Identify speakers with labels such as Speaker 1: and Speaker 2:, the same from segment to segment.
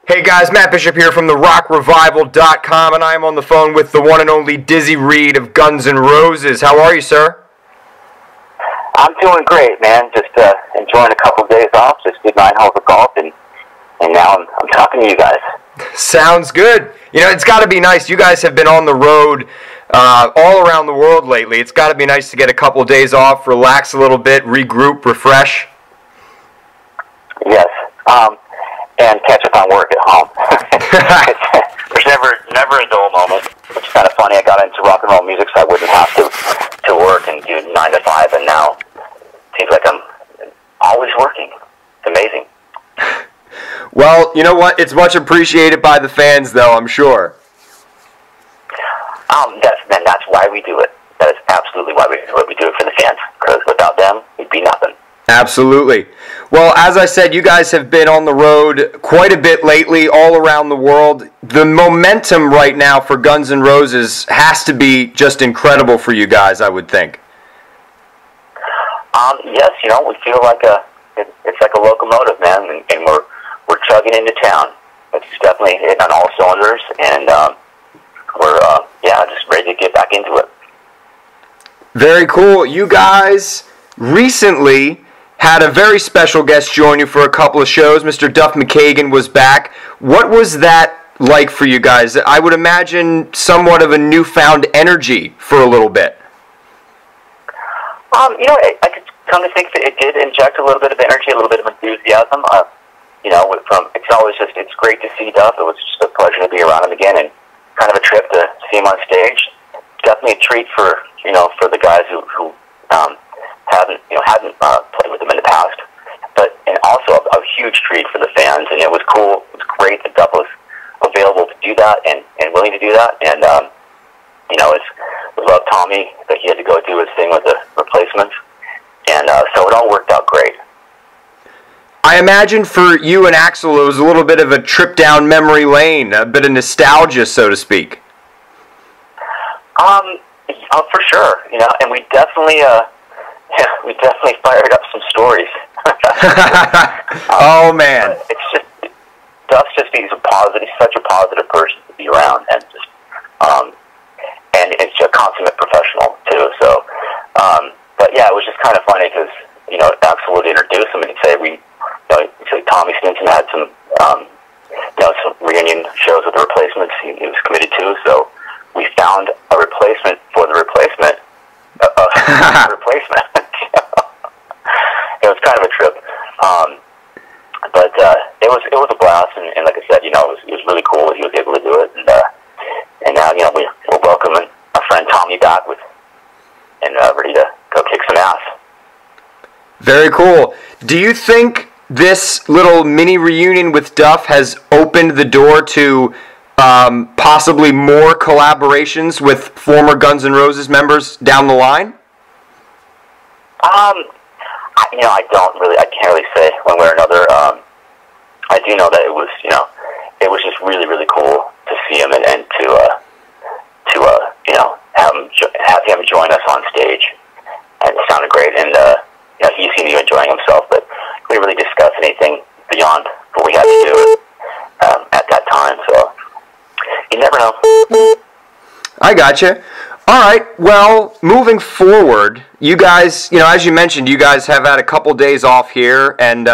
Speaker 1: Hey guys, Matt Bishop here from TheRockRevival.com, and I am on the phone with the one and only Dizzy Reed of Guns N' Roses. How are you, sir?
Speaker 2: I'm doing great, man. Just enjoying a couple of days off. Just did 9 holes of golf, and now I'm talking to you guys.
Speaker 1: Sounds good. You know, it's got to be nice. You guys have been on the road all around the world lately. It's got to be nice to get a couple of days off, relax a little bit, regroup, refresh.
Speaker 2: Yes. And catch up on work at home. There's never a dull moment. It's kind of funny. I got into rock and roll music so I wouldn't have to work and do 9 to 5, and now it seems like I'm always working. It's amazing.
Speaker 1: Well, you know what? It's much appreciated by the fans, though, I'm sure.
Speaker 2: That's why we do it. That is absolutely why we do it. We do it for the fans, because without them, we'd be nothing.
Speaker 1: Absolutely. Well, as I said, you guys have been on the road quite a bit lately, all around the world. The momentum right now for Guns N' Roses has to be just incredible for you guys, I would think.
Speaker 2: Yes, you know, we feel like it's like a locomotive, man, and we're chugging into town. It's definitely hitting on all cylinders, and we're just ready to get back into it.
Speaker 1: Very cool. You guys recently had a very special guest join you for a couple of shows. Mr. Duff McKagan was back. What was that like for you guys? I would imagine somewhat of a newfound energy for a little bit.
Speaker 2: You know, I could come to think that it did inject a little bit of energy, a little bit of enthusiasm. You know, it's great to see Duff. It was just a pleasure to be around him again, and kind of a trip to see him on stage. Definitely a treat for the guys who hadn't played with him in the past, and also a huge treat for the fans. And it was cool. It was great that Duff was available to do that and willing to do that. And we love Tommy that he had to go do his thing with the replacements, and so it all worked out great.
Speaker 1: I imagine for you and Axl it was a little bit of a trip down memory lane, a bit of nostalgia, so to speak.
Speaker 2: For sure, you know, and we definitely fired up some stories.
Speaker 1: Oh man,
Speaker 2: it's just Duff's he's such a positive person to be around, and and it's a consummate professional too. So, but yeah, it was just kind of funny because Axl would introduce him and he'd say Tommy Stinson had some some reunion shows with the Replacements he was committed to, so we found a replacement for the replacement. Replacement. It was kind of a trip, but it was a blast, and like I said, it was really cool that he was able to do it, and now we're welcoming our friend Tommy back and ready to go kick some ass.
Speaker 1: Very cool. Do you think this little mini reunion with Duff has opened the door to possibly more collaborations with former Guns N' Roses members down the line? I can't really say one way or another. I do know that it was just really, really cool to see him and to have him join us on stage. And it sounded great, and he seemed to be enjoying himself, but we didn't really discuss anything beyond what we had to do at that time, so you never know. I gotcha. All right, well, moving forward, you guys, as you mentioned, you guys have had a couple days off here, and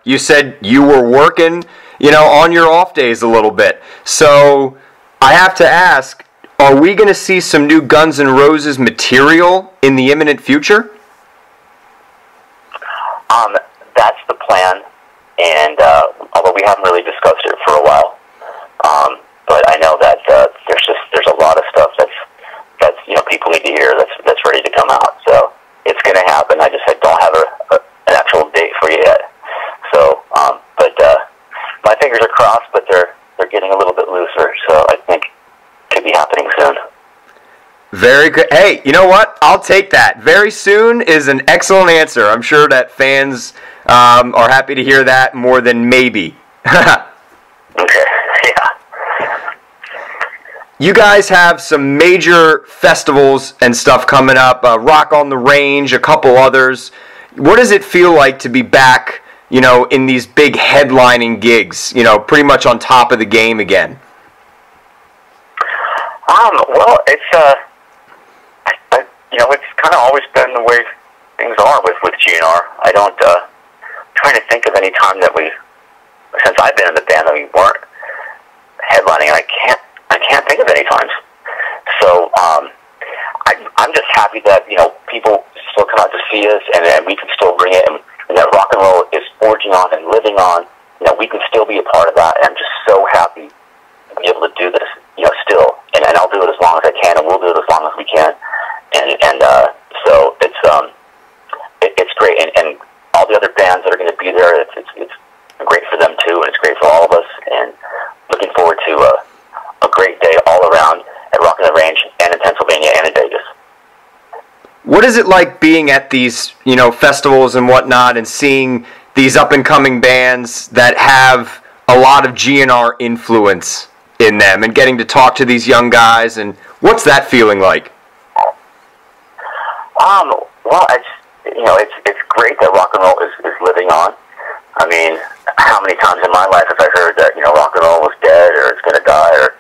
Speaker 1: you said you were working, on your off days a little bit. So I have to ask, are we going to see some new Guns N' Roses material in the imminent future?
Speaker 2: That's the plan, and although we haven't really discussed it for a while, but I know that there's a lot of stuff that's people need to hear that's ready to come out. So it's going to happen. I don't have an actual date for you yet. So, but my fingers are crossed, but they're getting a little bit looser. So I think it could be happening soon.
Speaker 1: Very good. Hey, you know what? I'll take that. Very soon is an excellent answer. I'm sure that fans are happy to hear that more than maybe.
Speaker 2: Okay. Yeah.
Speaker 1: You guys have some major festivals and stuff coming up. Rock on the Range, a couple others. What does it feel like to be back,
Speaker 3: you know, in these big headlining gigs, you know, pretty much on top of the game again?
Speaker 2: Well, it's you know, it's kind of always been the way things are with GNR. I don't trying to think of any time that since I've been in the band, that we weren't headlining. I can't think of any times. So I'm just happy that, you know, people still come out to see us, and we can still bring it, and that rock and roll is forging on and living on. You know, we can still be a part of that, and I'm just so happy to be able to do this, you know, still. And I'll do it as long as I can, and we'll do it as long as we can. And so it's great. And all the other bands that are going to be there, it's great for them too, and it's great for all of us. And looking forward to a great day all around at Rockin' the Range and in Pennsylvania and in Vegas.
Speaker 3: What is it like being at these, you know, festivals and whatnot, and seeing these up-and-coming bands that have a lot of GNR influence in them, and getting to talk to these young guys, and what's that feeling like?
Speaker 2: Well, it's great that rock and roll is living on. I mean, how many times in my life have I heard that, you know, rock and roll was dead, or it's going to die, or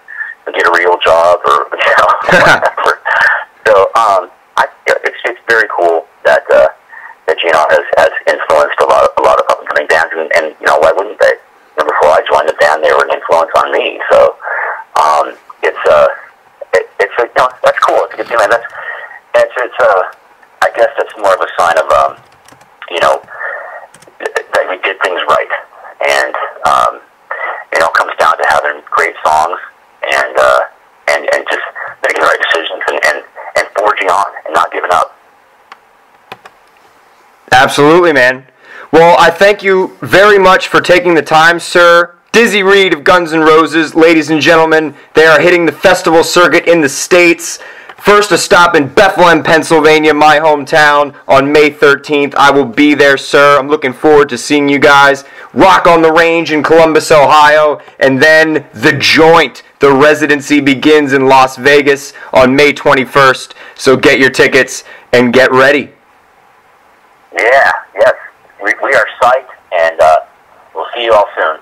Speaker 2: get a real job, or, you know, whatever. So, it's very cool that GNR has influenced a lot of up-and-coming bands, and you know, why wouldn't they? You know, before I joined the band, they were an influence on me. So, it's you know, that's cool. It's a good feeling. I guess that's more of a sign of, you know, that we did things right, and you know, it comes down to having great songs and just making the right decisions and forging on and not giving up.
Speaker 3: Absolutely, man. Well, I thank you very much for taking the time, sir. Dizzy Reed of Guns N' Roses, ladies and gentlemen, they are hitting the festival circuit in the States. First a stop in Bethlehem, Pennsylvania, my hometown, on May 13th. I will be there, sir. I'm looking forward to seeing you guys. Rock on the Range in Columbus, Ohio, and then The Joint. The residency begins in Las Vegas on May 21st, so get your tickets and get ready.
Speaker 2: Yeah, yes. We are psyched, and we'll see you all soon.